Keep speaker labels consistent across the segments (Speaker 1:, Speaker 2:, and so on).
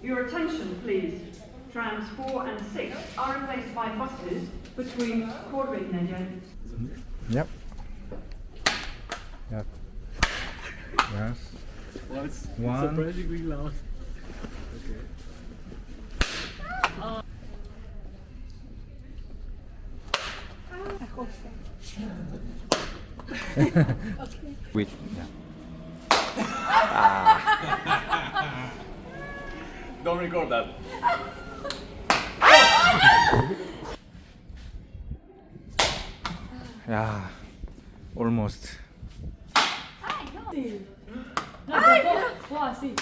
Speaker 1: Your attention, please. Trams 4 and 6 are replaced by buses between Corbett.
Speaker 2: Yep. Yep. Yes.
Speaker 3: Well, it's
Speaker 2: One.
Speaker 3: surprisingly loud. Okay.
Speaker 4: I hope so.
Speaker 2: Wait. Yeah.
Speaker 3: Don't record that.
Speaker 2: Yeah. Almost.
Speaker 4: Boa, sim.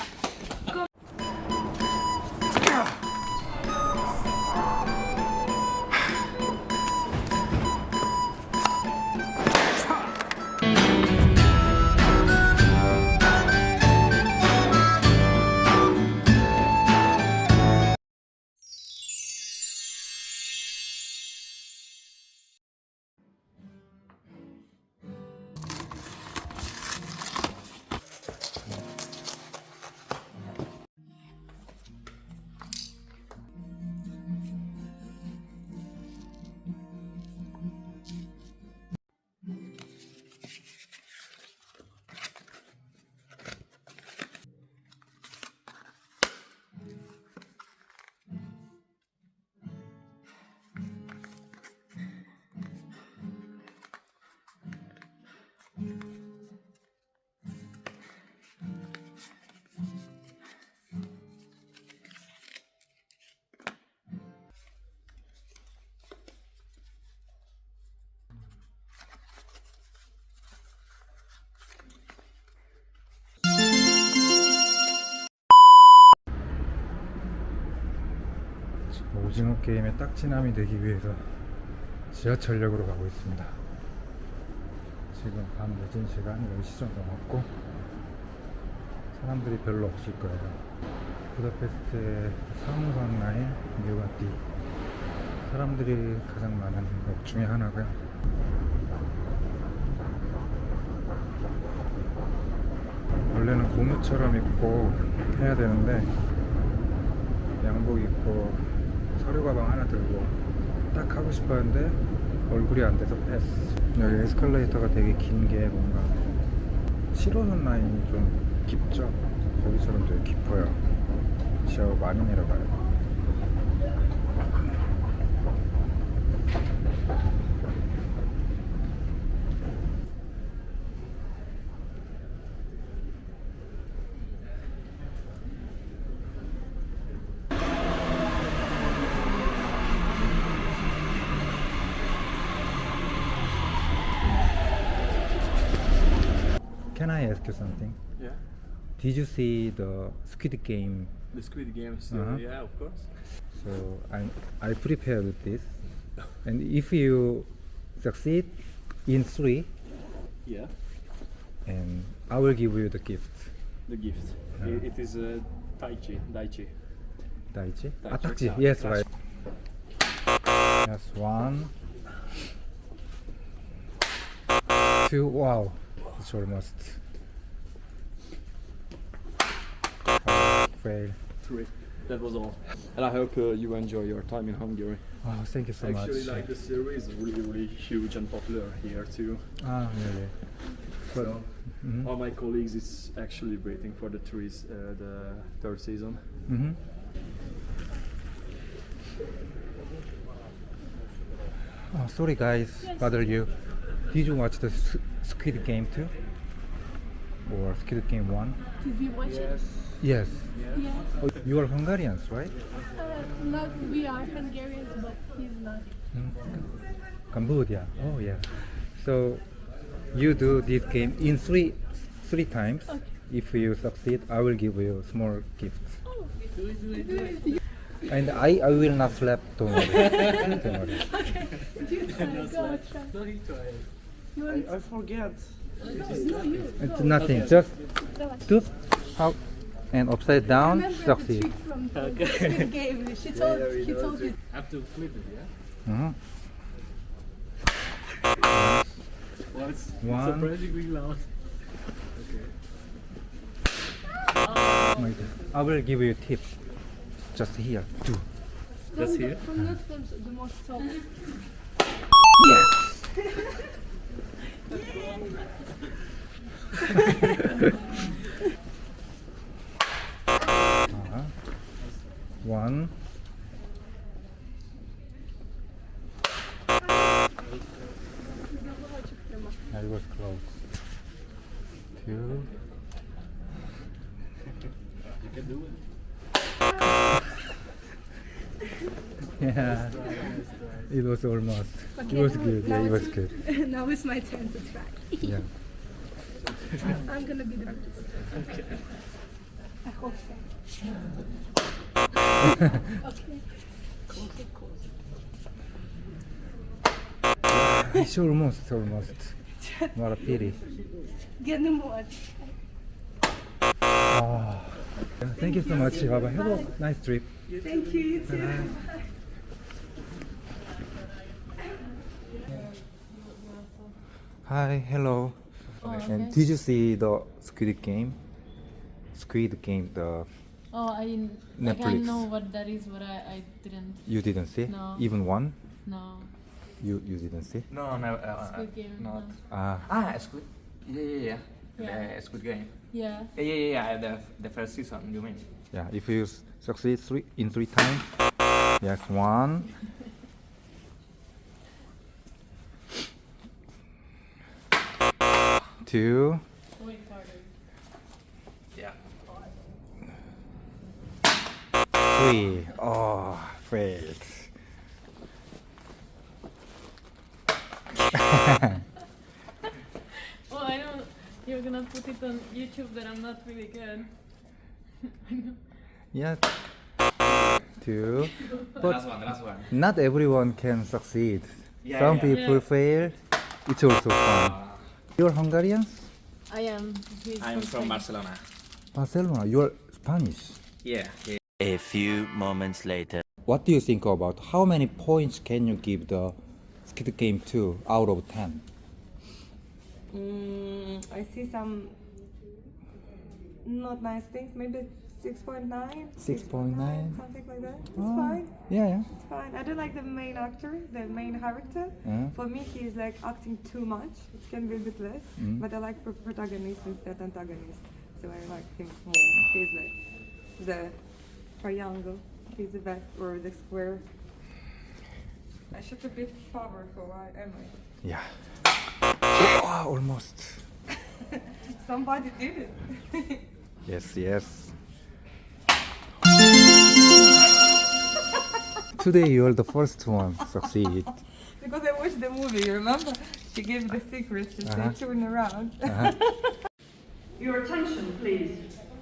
Speaker 2: 오징어 게임의 딱지남이 되기 위해서 지하철역으로 가고 있습니다. 지금 밤 늦은 시간 10시 정도 넘었고 사람들이 별로 없을 거예요. 부다페스트의 상호상 라인 뮤가띠 사람들이 가장 많은 역 중에 하나고요. 원래는 고무처럼 입고 해야 되는데 양복 입고 서류 가방 하나 들고 딱 하고 싶었는데 얼굴이 안 돼서 패스. 여기 에스컬레이터가 되게 긴 게 뭔가 7호선 라인이 좀 깊죠? 거기처럼 되게 깊어요. 지하로 많이 내려가요. Can I ask you something?
Speaker 3: Yeah.
Speaker 2: Did you see the Squid Game?
Speaker 3: The Squid Games. Yeah, of course.
Speaker 2: So I prepared this, and if you succeed in 3,
Speaker 3: Yeah.
Speaker 2: and I will give you the gift.
Speaker 3: The gift. It is Daichi.
Speaker 2: Daichi?
Speaker 3: Daichi.
Speaker 2: Ah, 딱지.
Speaker 3: Yeah,
Speaker 2: Yes,
Speaker 3: that's-
Speaker 2: right. Yes, 1, 2. Wow, it's almost. Fail.
Speaker 3: 3. That was all. And I hope you enjoy your time in Hungary.
Speaker 2: Oh, thank you so
Speaker 3: Actually,
Speaker 2: much.
Speaker 3: like the series is really huge and popular here too.
Speaker 2: Ah, really. But,
Speaker 3: So all my colleagues is actually waiting for the third season.
Speaker 2: mm-hmm. Oh, sorry guys, bother you. Did you watch the Squid Game 2? Or Squid Game 1?
Speaker 4: Did you watch it?
Speaker 2: Yes.
Speaker 4: Yeah.
Speaker 2: Oh, you are Hungarians, right?
Speaker 4: Not we are Hungarians, but he's not.
Speaker 2: Cambodia. Oh yeah. So you do this game in three times.
Speaker 4: Okay.
Speaker 2: If you succeed, I will give you small gifts.
Speaker 4: Oh,
Speaker 2: And I will not slap. Don't worry. Don't worry.
Speaker 4: okay. You try. Go try.
Speaker 3: No, he tried.
Speaker 4: You want?
Speaker 3: I forget.
Speaker 4: No, you.
Speaker 2: It's
Speaker 4: Go.
Speaker 2: nothing. Just
Speaker 4: Давай.
Speaker 2: stoop out and upside down.
Speaker 4: Remember the
Speaker 2: Succeed.
Speaker 4: trick from the
Speaker 3: Okay.
Speaker 4: Squid Game. She told. He told you.
Speaker 3: Have to flip it, yeah?
Speaker 2: Mhm.
Speaker 3: Well, it's
Speaker 2: One.
Speaker 3: surprisingly loud. Okay.
Speaker 2: I will give you a tip. just here. Two.
Speaker 3: That's here.
Speaker 4: From that films, the most top.
Speaker 2: One. It was close. Two.
Speaker 3: You can do it.
Speaker 2: Yeah. It was almost. It was good. Yeah, it was good.
Speaker 4: Now it's my turn to try.
Speaker 2: Yeah.
Speaker 4: I'm gonna be the best.
Speaker 3: Okay.
Speaker 4: I hope so. Okay.
Speaker 2: It's almost. What a pity.
Speaker 4: Get them one.
Speaker 2: Oh. Yeah, thank you so much. Have a nice trip.
Speaker 4: Thank you, you too.
Speaker 2: Hi, hello. And did you see the Squid Game? The
Speaker 5: Oh, I
Speaker 2: Netflix.
Speaker 5: know what that is, but I didn't.
Speaker 2: you didn't see?
Speaker 5: No.
Speaker 2: Even one?
Speaker 5: No.
Speaker 2: You didn't see?
Speaker 6: No, no,
Speaker 5: Squid Game.
Speaker 6: not.
Speaker 2: Ah,
Speaker 6: Squid. Yeah.
Speaker 5: Yeah.
Speaker 6: The Squid Game.
Speaker 5: Yeah.
Speaker 6: Yeah. The first season, you mean?
Speaker 2: yeah. If you succeed in three times, yes, one. Two.
Speaker 5: Wait harder.
Speaker 6: Yeah.
Speaker 2: Three. Oh, failed.
Speaker 5: Well, I know you're gonna put it on YouTube that I'm not really good. I know.
Speaker 2: Yeah. Two.
Speaker 6: The
Speaker 2: But
Speaker 6: last one.
Speaker 2: not everyone can succeed.
Speaker 6: Yeah,
Speaker 2: Some
Speaker 6: yeah.
Speaker 2: people
Speaker 5: Yeah.
Speaker 2: fail. It's also fun. You're Hungarian?
Speaker 5: I am. He's
Speaker 6: I'm from
Speaker 5: Spain.
Speaker 6: Barcelona.
Speaker 2: Barcelona. You're Spanish.
Speaker 6: Yeah.
Speaker 7: A few moments later.
Speaker 2: What do you think about how many points can you give the Squid Game 2 out of 10?
Speaker 8: I see some not nice things. Maybe 6.9.
Speaker 2: 6.9?
Speaker 8: Something like that. It's
Speaker 2: Oh,
Speaker 8: fine.
Speaker 2: Yeah.
Speaker 8: It's fine. I don't like the main actor, the main character.
Speaker 2: Yeah.
Speaker 8: For me, he's like acting too much. It can be a bit less.
Speaker 2: Mm.
Speaker 8: But I like protagonist instead antagonist. So I like him more. He's like the triangle. He's the best, or the square. I should a bit powerful. Why am I?
Speaker 2: Yeah. Oh, almost.
Speaker 8: Somebody did it.
Speaker 2: Yes. Today you are the first one succeed.
Speaker 8: Because I watched the movie, you remember? She gave the secrets to
Speaker 2: Uh-huh.
Speaker 8: say turn around.
Speaker 1: Your attention, please.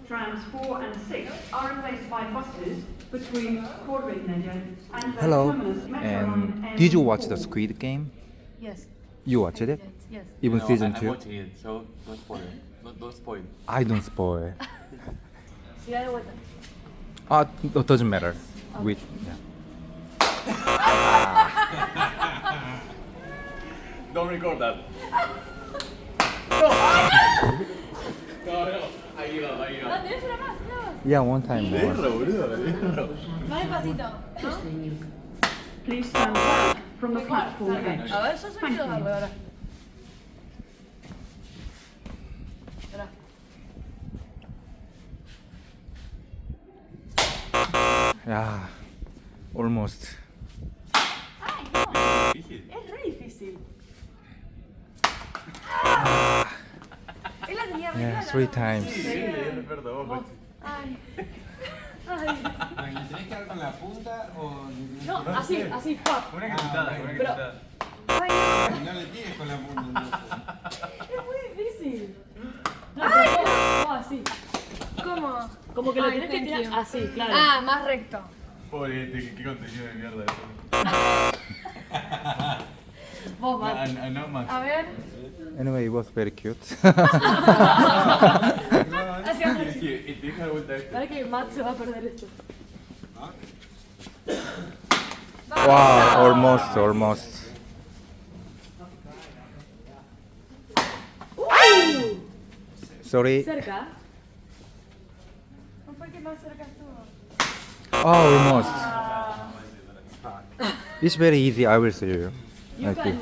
Speaker 1: Trams 4 and 6 are replaced by buses between Corbett-Nedje and the
Speaker 2: Hello.
Speaker 1: terminus Metro
Speaker 2: And
Speaker 1: line
Speaker 2: did you watch the
Speaker 1: N4.
Speaker 2: Squid Game?
Speaker 5: Yes.
Speaker 2: You watched it?
Speaker 5: Yes.
Speaker 2: Even season 2?
Speaker 6: watching it, so don't spoil it. Don't spoil.
Speaker 2: I don't spoil.
Speaker 5: Sí, hay vuelta.
Speaker 2: It doesn't matter. With yeah.
Speaker 6: Don't record that. Ahí va.
Speaker 5: ¿Tienes una más? No.
Speaker 2: Yeah, one time more.
Speaker 5: Más despacito.
Speaker 1: Please stand back from the platform edge.
Speaker 5: A ver, eso se me quedó algo ahora. Espera.
Speaker 2: Yeah, almost.
Speaker 5: Ay, no. Es re difícil. Él la tenía re
Speaker 2: Yeah,
Speaker 5: clara,
Speaker 2: 3
Speaker 5: ¿no?
Speaker 2: times.
Speaker 5: Ay. Ay.
Speaker 9: ¿Tienes que dar con la punta o...?
Speaker 5: No, así, pop.
Speaker 6: Una cachetada.
Speaker 5: Ay,
Speaker 9: No le tires con la punta. entonces.
Speaker 5: es muy difícil. No, pero no, así.
Speaker 4: ¿Cómo?
Speaker 5: Como que lo
Speaker 4: Ay,
Speaker 5: tienes que
Speaker 4: thank
Speaker 5: tirar
Speaker 4: you.
Speaker 5: así, claro.
Speaker 4: Ah, más recto.
Speaker 6: Pobre, qué contenido de mierda eso.
Speaker 5: Vos, Matt.
Speaker 6: No más.
Speaker 4: A ver.
Speaker 2: Anyway, it was very cute.
Speaker 5: Así,
Speaker 6: Y deja de vuelta este.
Speaker 5: Parece que Matt se va a perder esto.
Speaker 2: Wow, almost. Sorry.
Speaker 5: Cerca.
Speaker 8: ¿No fue que más cerca estuvo?
Speaker 2: almost. It's very easy. I will show you.
Speaker 5: You can,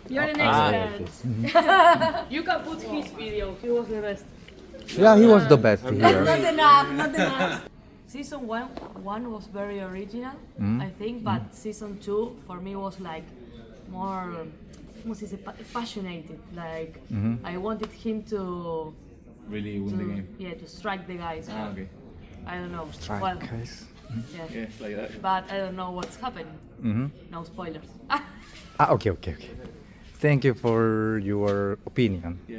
Speaker 5: you're an
Speaker 2: like
Speaker 5: expert. You can put his video. He was the best.
Speaker 2: Yeah, he was the best here.
Speaker 5: Not enough. Season one was very original, I think, but season 2 for me was like more, ¿cómo se dice? Passionate. Like I wanted him to
Speaker 6: Really win the game.
Speaker 5: yeah, to strike the guys.
Speaker 6: Ah, okay.
Speaker 5: I don't know.
Speaker 2: Strike,
Speaker 5: Well,
Speaker 2: guys.
Speaker 5: yeah.
Speaker 6: Yeah, like that.
Speaker 5: But I don't know what's happening. No spoilers.
Speaker 2: Okay. Thank you for your opinion.
Speaker 6: Yeah.